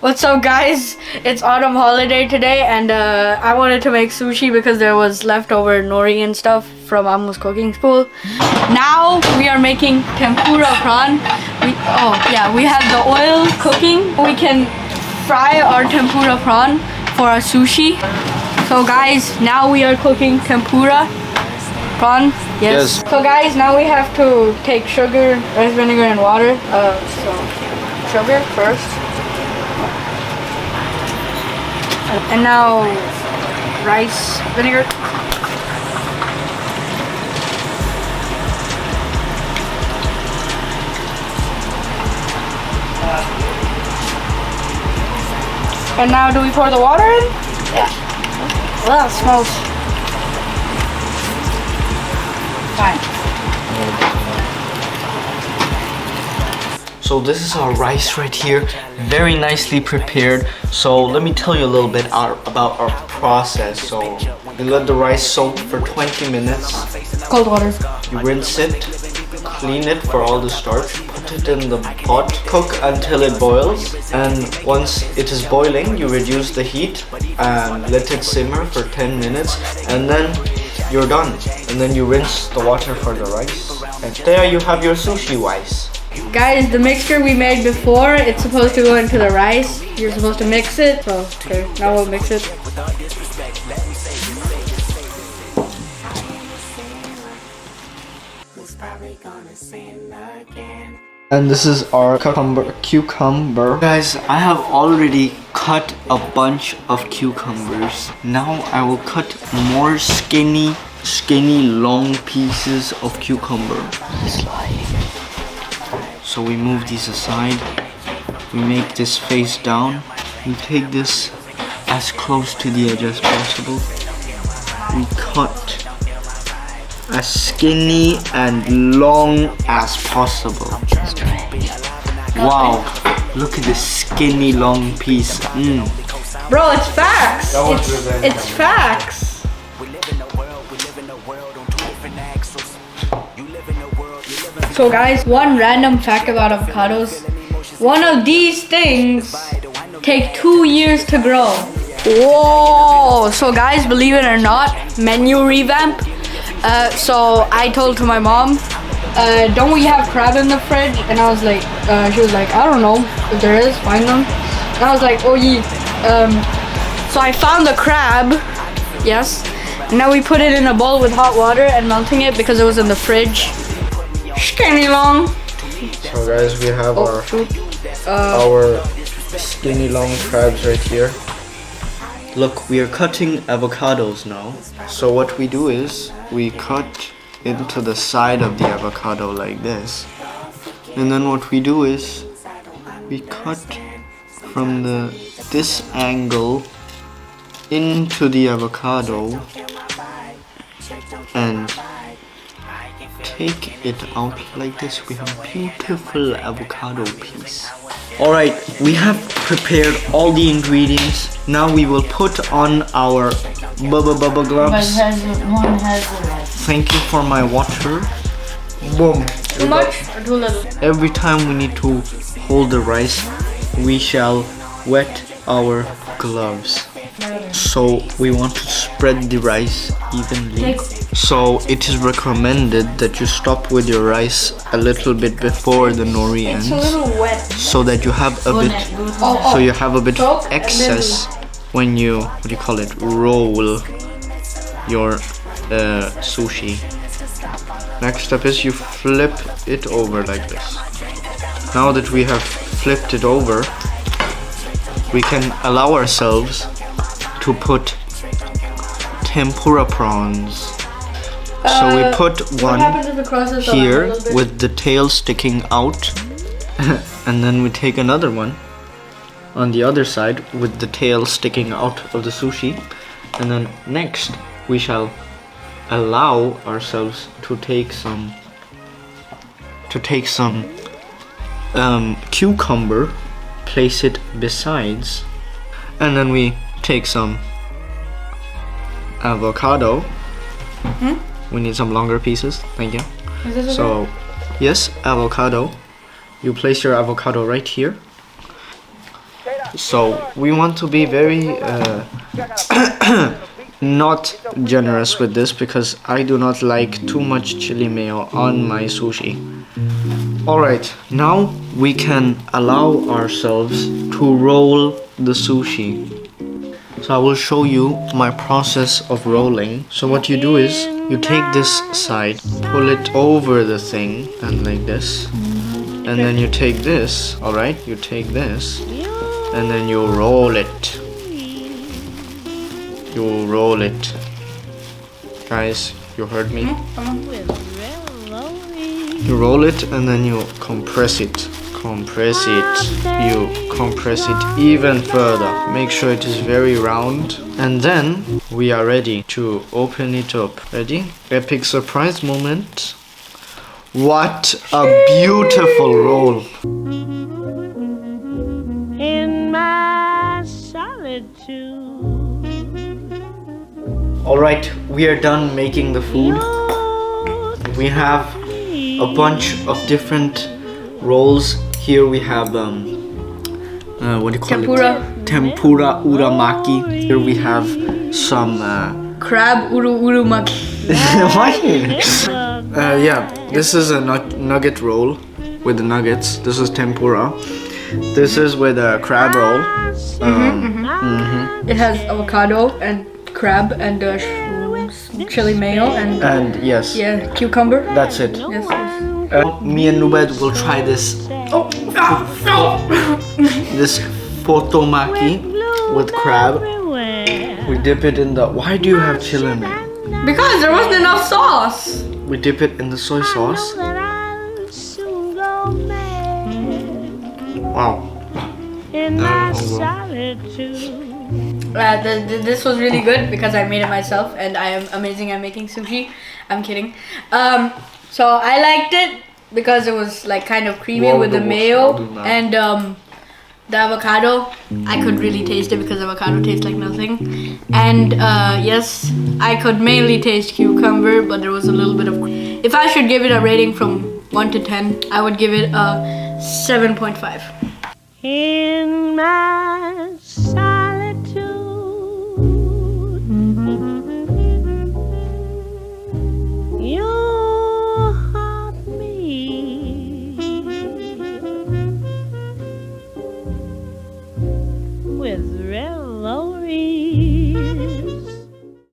What's up, guys? It's autumn holiday today, and I wanted to make sushi because there was leftover nori and stuff from Amu's cooking school. Now we are making tempura prawn. We have the oil cooking. We can fry our tempura prawn for our sushi. So guys, now we are cooking tempura prawn. Yes. So guys, now we have to take sugar, rice vinegar, and water. So sugar first. And now rice vinegar. And now do we pour the water in? Yeah. Well, that smells fine. So this is our rice right here, very nicely prepared. So let me tell you a little bit about our process. So you let the rice soak for 20 minutes. Cold water. You rinse it, clean it for all the starch, put it in the pot, cook until it boils. And once it is boiling, you reduce the heat and let it simmer for 10 minutes. And then you're done. And then you rinse the water for the rice. And there you have your sushi rice. Guys, the mixture we made before, it's supposed to go into the rice. You're supposed to mix it. So, okay, now we'll mix it. And this is our cucumber. Guys, I have already cut a bunch of cucumbers. Now I will cut more skinny, long pieces of cucumber. So we move these aside, we make this face down, we take this as close to the edge as possible, we cut as skinny and long as possible. Wow, look at this skinny long piece. Bro, it's facts. It's facts. So guys, one random fact about avocados. One of these things take 2 years to grow. Whoa! So guys, believe it or not, menu revamp. So I told to my mom, don't we have crab in the fridge? And I was like, she was like, I don't know. If there is, find them. And I was like, oh yeah. So I found the crab. Yes. And now we put it in a bowl with hot water and melting it because it was in the fridge. Skinny long. So guys, we have our skinny long crabs right here. Look, we are cutting avocados now. So what we do is we cut into the side of the avocado like this. And then what we do is we cut from this angle into the avocado and take it out like this. We have a beautiful avocado piece. Alright, we have prepared all the ingredients. Now we will put on our bubba gloves. Thank you for my water. Boom. Too much or too little? Every time we need to hold the rice, we shall wet our gloves. So we want to spread the rice evenly. So it is recommended that you stop with your rice a little bit before the nori ends. It's a little wet. So that you have a bit, so you have a bit of excess when you, roll your sushi. Next step is you flip it over like this. Now that we have flipped it over, we can allow ourselves to put tempura prawns. So we put one here with the tail sticking out, and then we take another one on the other side with the tail sticking out of the sushi, and then next we shall allow ourselves to take some cucumber, place it besides, and then we take some avocado. We need some longer pieces. Thank you. Is this okay? So, yes, avocado. You place your avocado right here. So we want to be very not generous with this because I do not like too much chili mayo on my sushi. Alright, now we can allow ourselves to roll the sushi. So I will show you my process of rolling. So what you do is you take this side, pull it over the thing and like this, and then you take this, alright, you take this and then you roll it. You roll it. Guys, you heard me? You roll it and then you compress it. Compress it. You compress it even further. Make sure it is very round. And then we are ready to open it up. Ready? Epic surprise moment. What a beautiful roll. In my solitude. Alright, we are done making the food. We have a bunch of different rolls. Here we have what do you call Tempura. it? Tempura uramaki. Here we have some Crab urumaki. why? Yeah, this is a nugget roll with the nuggets. This is tempura. This is with a crab roll. It has avocado and crab and chili mayo and yes, yeah, cucumber. that's it. Yes. Me and Nubed will try this. This potomaki with crab. We dip it in the. Why do you have chili mayo? Because there wasn't enough sauce. We dip it in the soy sauce. Wow. This was really good because I made it myself and I am amazing at making sushi. I'm kidding. So I liked it because it was like kind of creamy with the mayo and the avocado. I could really taste it because avocado tastes like nothing. And yes, I could mainly taste cucumber, but there was a little bit of. If I should give it a rating from 1 to 10, I would give it a 7.5. In my